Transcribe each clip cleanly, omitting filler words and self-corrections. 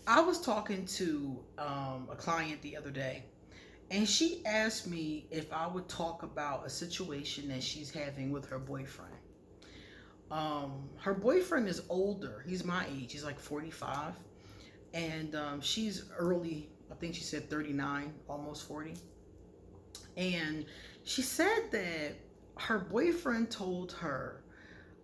I was talking to a client the other day, and she asked me if I would talk about a situation that she's having with her boyfriend. Her boyfriend is older. He's my age. He's like 45, and she's early. I think she said 39, almost 40. And she said that her boyfriend told her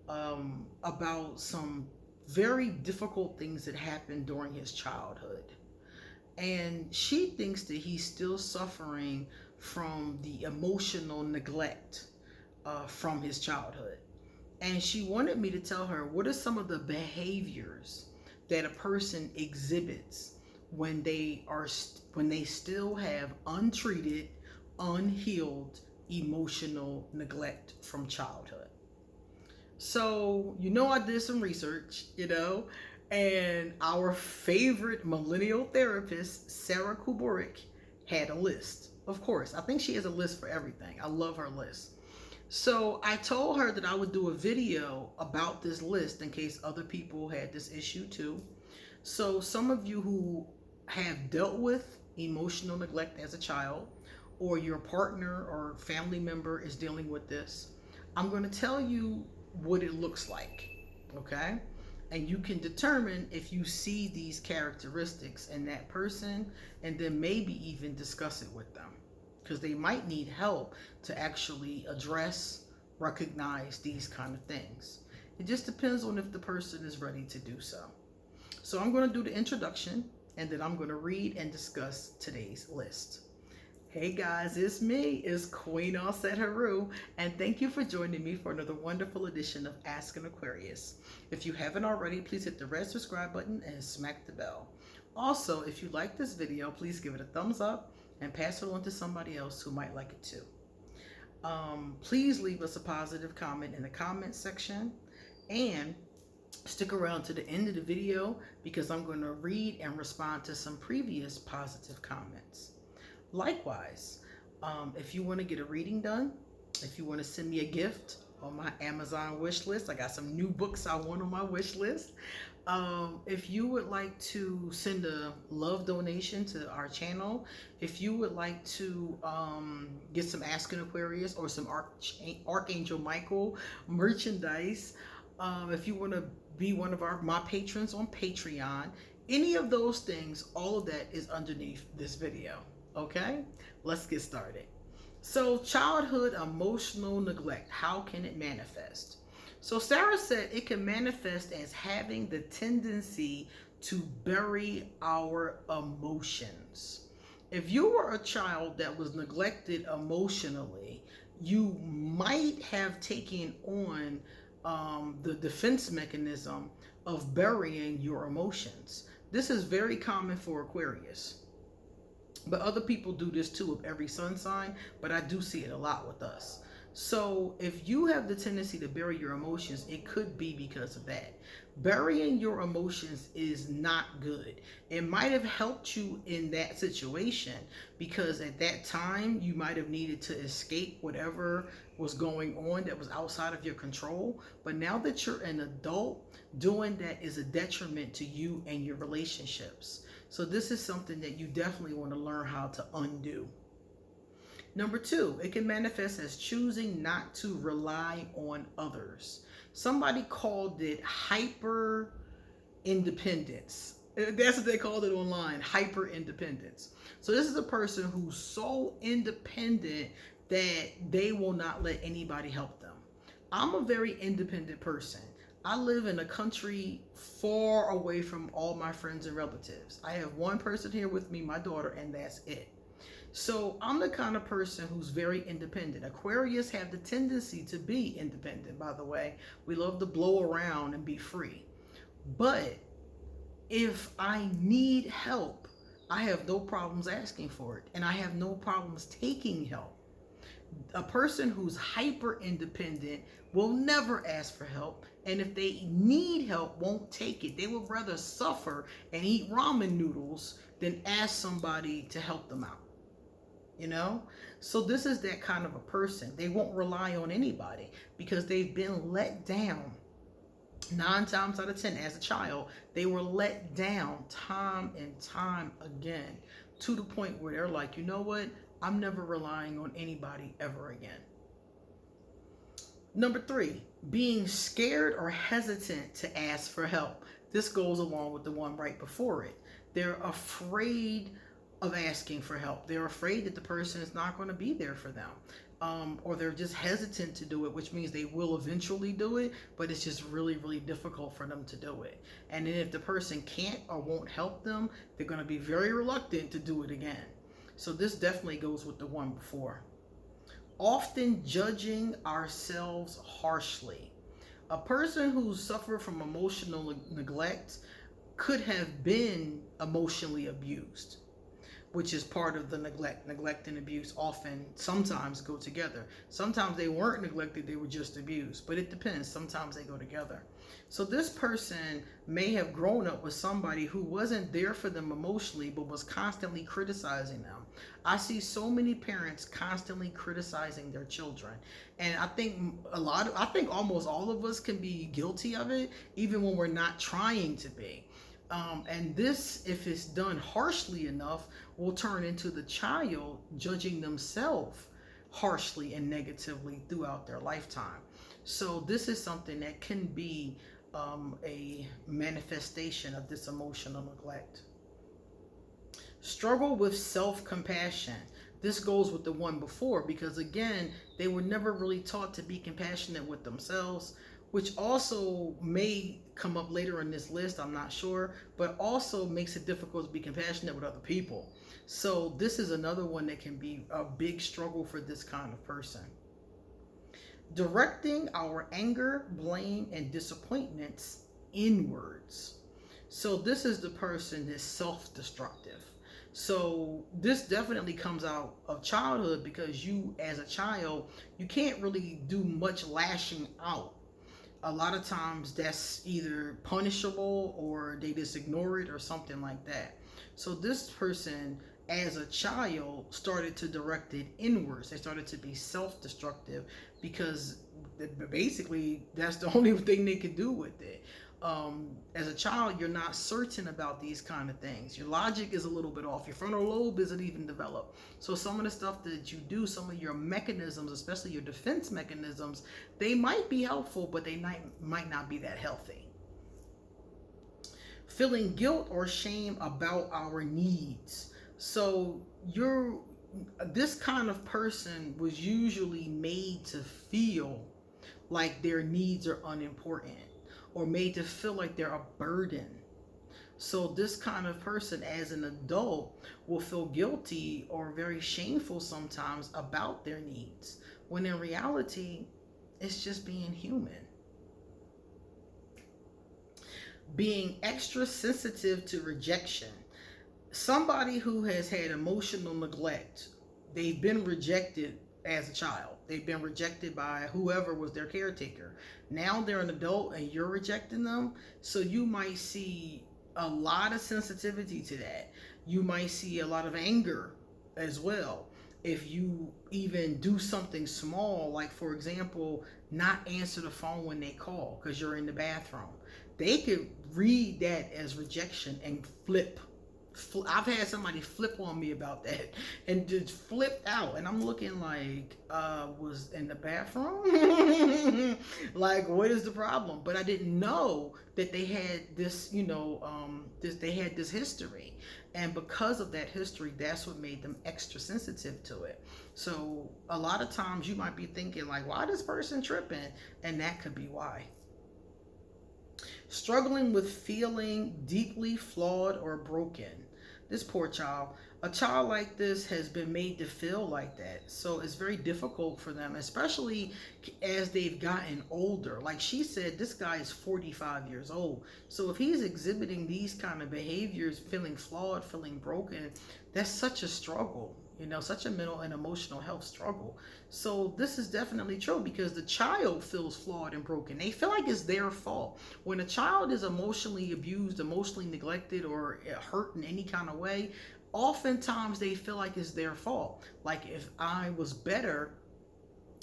about some very difficult things that happened during his childhood. And she thinks that he's still suffering from the emotional neglect from his childhood. And she wanted me to tell her what are some of the behaviors that a person exhibits when they still have untreated, unhealed emotional neglect from childhood. So, I did some research, and our favorite millennial therapist, Sarah Kuborik, had a list. Of course, I think she has a list for everything. I love her list. So I told her that I would do a video about this list in case other people had this issue too. So some of you who have dealt with emotional neglect as a child, or your partner or family member is dealing with this, I'm going to tell you what it looks like, okay? And you can determine if you see these characteristics in that person, and then maybe even discuss it with them, because they might need help to actually address, recognize these kind of things. It just depends on if the person is ready to do so. So I'm going to do the introduction, and then I'm going to read and discuss today's list. Hey guys, it's me, it's Queen Offset Haru, and thank you for joining me for another wonderful edition of Ask an Aquarius. If you haven't already, please hit the red subscribe button and smack the bell. Also, if you like this video, please give it a thumbs up and pass it on to somebody else who might like it too. Please leave us a positive comment in the comment section, and stick around to the end of the video because I'm going to read and respond to some previous positive comments. Likewise, if you want to get a reading done, if you want to send me a gift on my Amazon wish list, I got some new books I want on my wish list. If you would like to send a love donation to our channel, if you would like to get some Ask an Aquarius or some ArchAngel Michael merchandise, if you want to be one of my patrons on Patreon, any of those things, all of that is underneath this video. Okay, let's get started. So, childhood emotional neglect, how can it manifest? So Sarah said it can manifest as having the tendency to bury our emotions. If you were a child that was neglected emotionally, you might have taken on the defense mechanism of burying your emotions. This is very common for Aquarius. But other people do this too of every sun sign, but I do see it a lot with us. So if you have the tendency to bury your emotions, it could be because of that. Burying your emotions is not good. It might have helped you in that situation because at that time you might have needed to escape whatever was going on that was outside of your control. But now that you're an adult, doing that is a detriment to you and your relationships. So this is something that you definitely want to learn how to undo. Number two, it can manifest as choosing not to rely on others. Somebody called it hyper independence. That's what they called it online, hyper independence. So this is a person who's so independent that they will not let anybody help them. I'm a very independent person. I live in a country far away from all my friends and relatives. I have one person here with me, my daughter, and that's it. So I'm the kind of person who's very independent. Aquarius have the tendency to be independent, by the way. We love to blow around and be free. But if I need help, I have no problems asking for it, and I have no problems taking help. A person who's hyper independent will never ask for help, and if they need help, won't take it. They would rather suffer and eat ramen noodles than ask somebody to help them out. So this is that kind of a person. They won't rely on anybody because they've been let down 9 times out of 10 as a child, they were let down time and time again, to the point where they're like, you know what, I'm never relying on anybody ever again. Number 3, being scared or hesitant to ask for help. This goes along with the one right before it. They're afraid of asking for help. They're afraid that the person is not going to be there for them. Or they're just hesitant to do it, which means they will eventually do it, but it's just really, really difficult for them to do it. And then if the person can't or won't help them, they're going to be very reluctant to do it again. So this definitely goes with the one before. Often judging ourselves harshly. A person who suffered from emotional neglect could have been emotionally abused, which is part of the neglect. Neglect and abuse often sometimes go together. Sometimes they weren't neglected, they were just abused, but it depends. Sometimes they go together. So this person may have grown up with somebody who wasn't there for them emotionally, but was constantly criticizing them. I see so many parents constantly criticizing their children. And I think almost all of us can be guilty of it, even when we're not trying to be. And this, if it's done harshly enough, will turn into the child judging themselves harshly and negatively throughout their lifetime. So this is something that can be a manifestation of this emotional neglect. Struggle with self-compassion. This goes with the one before, because again, they were never really taught to be compassionate with themselves, which also may come up later in this list, I'm not sure, but also makes it difficult to be compassionate with other people. So this is another one that can be a big struggle for this kind of person. Directing our anger, blame, and disappointments inwards. So this is the person that's self-destructive. So this definitely comes out of childhood, because you, as a child, you can't really do much lashing out. A lot of times that's either punishable or they just ignore it or something like that. So this person, as a child, started to direct it inwards. They started to be self-destructive, because basically that's the only thing they could do with it. As a child, you're not certain about these kind of things. Your logic is a little bit off. Your frontal lobe isn't even developed. So some of the stuff that you do, some of your mechanisms, especially your defense mechanisms, they might be helpful, but they might not be that healthy. Feeling guilt or shame about our needs. So this kind of person was usually made to feel like their needs are unimportant, or made to feel like they're a burden. So this kind of person, as an adult, will feel guilty or very shameful sometimes about their needs, when in reality, it's just being human. Being extra sensitive to rejection. Somebody who has had emotional neglect, they've been rejected as a child. They've been rejected by whoever was their caretaker. Now they're an adult and you're rejecting them. So you might see a lot of sensitivity to that. You might see a lot of anger as well. If you even do something small, like for example, not answer the phone when they call because you're in the bathroom. They could read that as rejection and flip. I've had somebody flip on me about that and just flipped out, and I'm looking like, was in the bathroom? Like, what is the problem? But I didn't know that they had this, they had this history, and because of that history, that's what made them extra sensitive to it. So a lot of times you might be thinking like, why this person tripping? And that could be why. Struggling with feeling deeply flawed or broken. This poor child. A child like this has been made to feel like that. So it's very difficult for them, especially as they've gotten older. Like she said, this guy is 45 years old. So if he's exhibiting these kind of behaviors, feeling flawed, feeling broken, that's such a struggle. Such a mental and emotional health struggle. So this is definitely true, because the child feels flawed and broken. They feel like it's their fault. When a child is emotionally abused, emotionally neglected, or hurt in any kind of way, oftentimes they feel like it's their fault. Like, if I was better,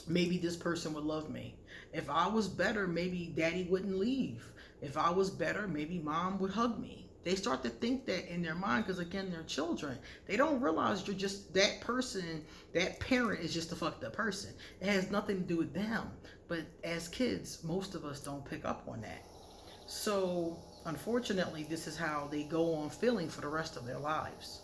maybe this person would love me. If I was better, maybe daddy wouldn't leave. If I was better, maybe mom would hug me. They start to think that in their mind because, again, they're children. They don't realize you're just that person, that parent is just a fucked up person. It has nothing to do with them. But as kids, most of us don't pick up on that. So, unfortunately, this is how they go on feeling for the rest of their lives.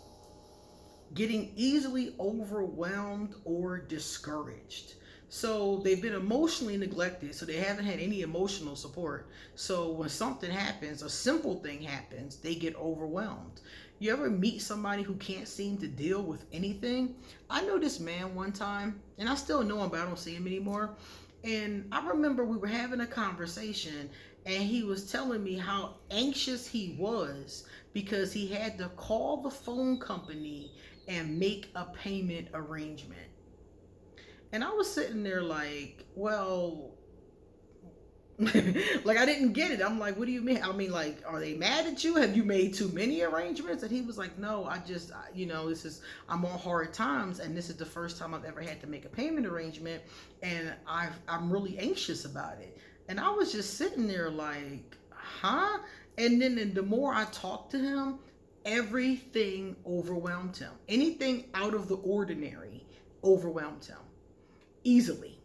Getting easily overwhelmed or discouraged. So they've been emotionally neglected, so they haven't had any emotional support. So when something happens, a simple thing happens, they get overwhelmed. You ever meet somebody who can't seem to deal with anything? I know this man one time, and I still know him, but I don't see him anymore. And I remember we were having a conversation, and he was telling me how anxious he was because he had to call the phone company and make a payment arrangement. And I was sitting there like, well, like I didn't get it. I'm like, what do you mean? I mean, like, are they mad at you? Have you made too many arrangements? And he was like, no, I'm on hard times, and this is the first time I've ever had to make a payment arrangement, and I'm really anxious about it. And I was just sitting there like, huh? And then the more I talked to him, everything overwhelmed him. Anything out of the ordinary overwhelmed him easily.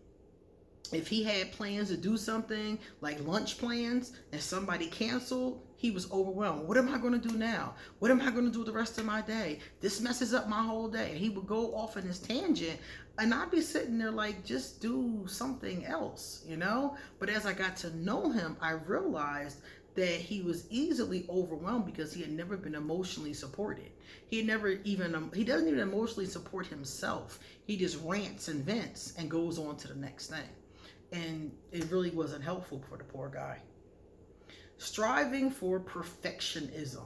If he had plans to do something like lunch plans and somebody canceled, he was overwhelmed. What am I going to do now? What am I going to do the rest of my day? This messes up my whole day. And he would go off in his tangent, and I'd be sitting there like, just do something else, you know? But as I got to know him, I realized that he was easily overwhelmed because he had never been emotionally supported. He doesn't even emotionally support himself. He just rants and vents and goes on to the next thing. And it really wasn't helpful for the poor guy. Striving for perfectionism.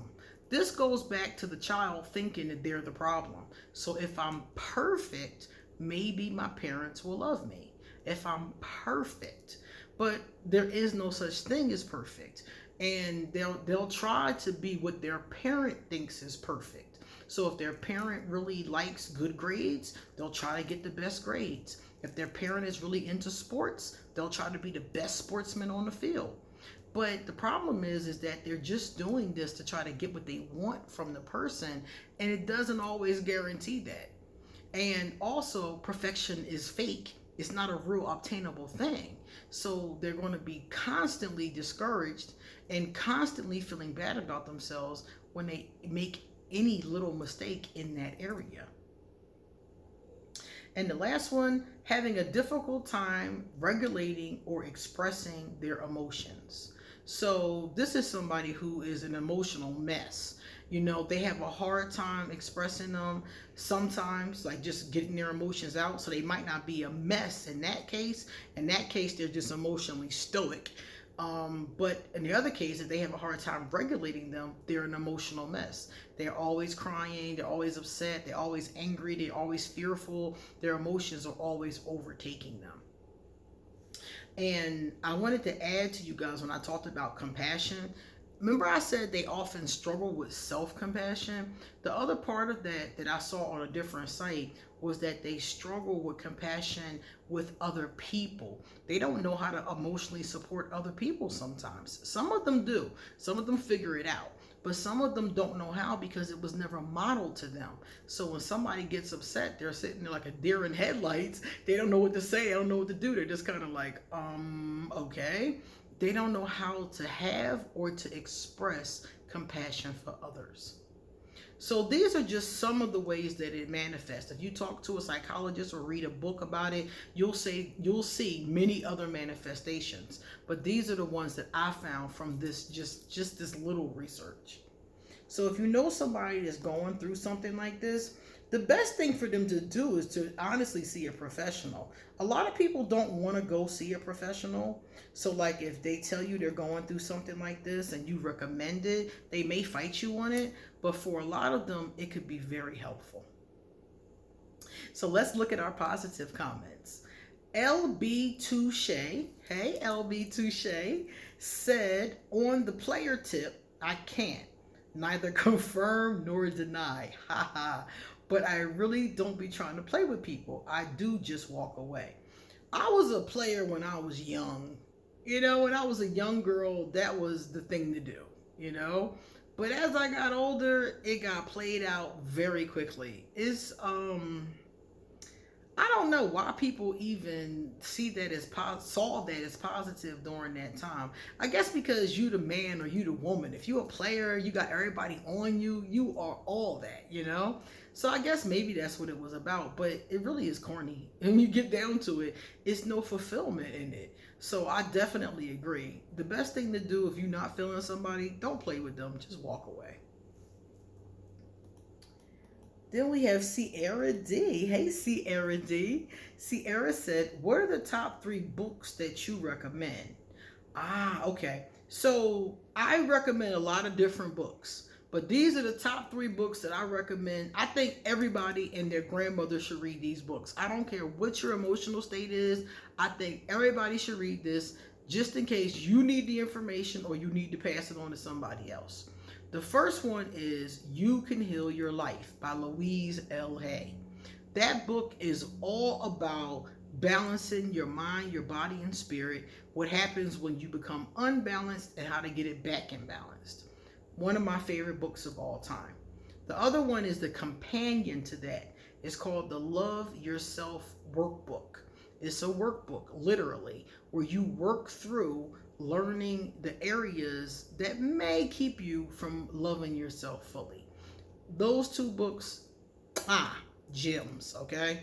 This goes back to the child thinking that they're the problem. So if I'm perfect, maybe my parents will love me. If I'm perfect. But there is no such thing as perfect. And they'll try to be what their parent thinks is perfect. So if their parent really likes good grades, they'll try to get the best grades. If their parent is really into sports, they'll try to be the best sportsman on the field. But the problem is that they're just doing this to try to get what they want from the person, and it doesn't always guarantee that. And also, perfection is fake. It's not a real obtainable thing. So they're going to be constantly discouraged and constantly feeling bad about themselves when they make any little mistake in that area. And the last one, having a difficult time regulating or expressing their emotions. So this is somebody who is an emotional mess. You know, they have a hard time expressing them sometimes, like just getting their emotions out. So they might not be a mess in that case. In that case, they're just emotionally stoic. But in the other case, if they have a hard time regulating them, they're an emotional mess. They're always crying, they're always upset, they're always angry, they're always fearful. Their emotions are always overtaking them. And I wanted to add to you guys when I talked about compassion. Remember I said they often struggle with self-compassion? The other part of that I saw on a different site was that they struggle with compassion with other people. They don't know how to emotionally support other people sometimes. Some of them do. Some of them figure it out. But some of them don't know how because it was never modeled to them. So when somebody gets upset, they're sitting there like a deer in headlights. They don't know what to say. They don't know what to do. They're just kind of like, okay. They don't know how to have or to express compassion for others. So these are just some of the ways that it manifests. If you talk to a psychologist or read a book about it, you'll see many other manifestations. But these are the ones that I found from this just this little research. So if you know somebody that's going through something like this, the best thing for them to do is to honestly see a professional. A lot of people don't want to go see a professional. So like if they tell you they're going through something like this and you recommend it, they may fight you on it. But for a lot of them, it could be very helpful. So let's look at our positive comments. LB Touche, hey LB Touche, said on the player tip, I can't neither confirm nor deny. Haha. But I really don't be trying to play with people. I do just walk away. I was a player when I was young. You know, when I was a young girl, that was the thing to do, you know? But as I got older, it got played out very quickly. I don't know why people even see that as saw that as positive during that time. I guess because you the man or you the woman. If you a player, you got everybody on you. You are all that, you know. So I guess maybe that's what it was about. But it really is corny. And you get down to it, it's no fulfillment in it. So I definitely agree. The best thing to do if you're not feeling somebody, don't play with them. Just walk away. Then we have Sierra D. Hey, Sierra D. Sierra said, what are the top 3 books that you recommend? Ah, okay. So I recommend a lot of different books, but these are the top 3 books that I recommend. I think everybody and their grandmother should read these books. I don't care what your emotional state is. I think everybody should read this just in case you need the information or you need to pass it on to somebody else. The first one is You Can Heal Your Life by Louise L. Hay. That book is all about balancing your mind, your body, and spirit, what happens when you become unbalanced, and how to get it back in balanced. One of my favorite books of all time. The other one is the companion to that. It's called the Love Yourself Workbook. It's a workbook, literally, where you work through learning the areas that may keep you from loving yourself fully. Those 2 books, gems, okay?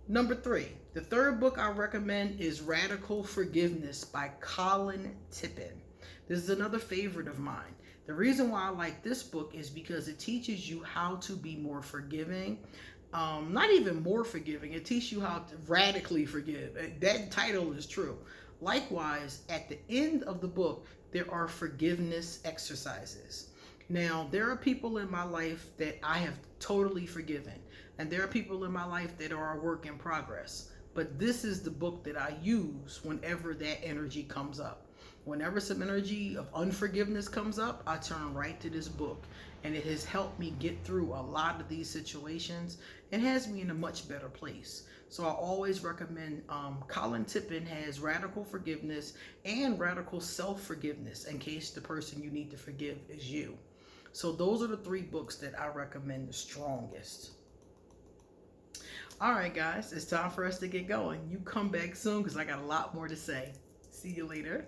Number 3, the third book I recommend is Radical Forgiveness by Colin Tippin. This is another favorite of mine. The reason why I like this book is because it teaches you how to be more forgiving. Not even more forgiving, it teaches you how to radically forgive. That title is true. Likewise, at the end of the book, there are forgiveness exercises. Now, there are people in my life that I have totally forgiven, and there are people in my life that are a work in progress. But this is the book that I use whenever that energy comes up. Whenever some energy of unforgiveness comes up, I turn right to this book, and it has helped me get through a lot of these situations and has me in a much better place. So I always recommend, Colin Tippin has Radical Forgiveness and Radical Self-Forgiveness in case the person you need to forgive is you. So those are the 3 books that I recommend the strongest. All right, guys, it's time for us to get going. You come back soon because I got a lot more to say. See you later.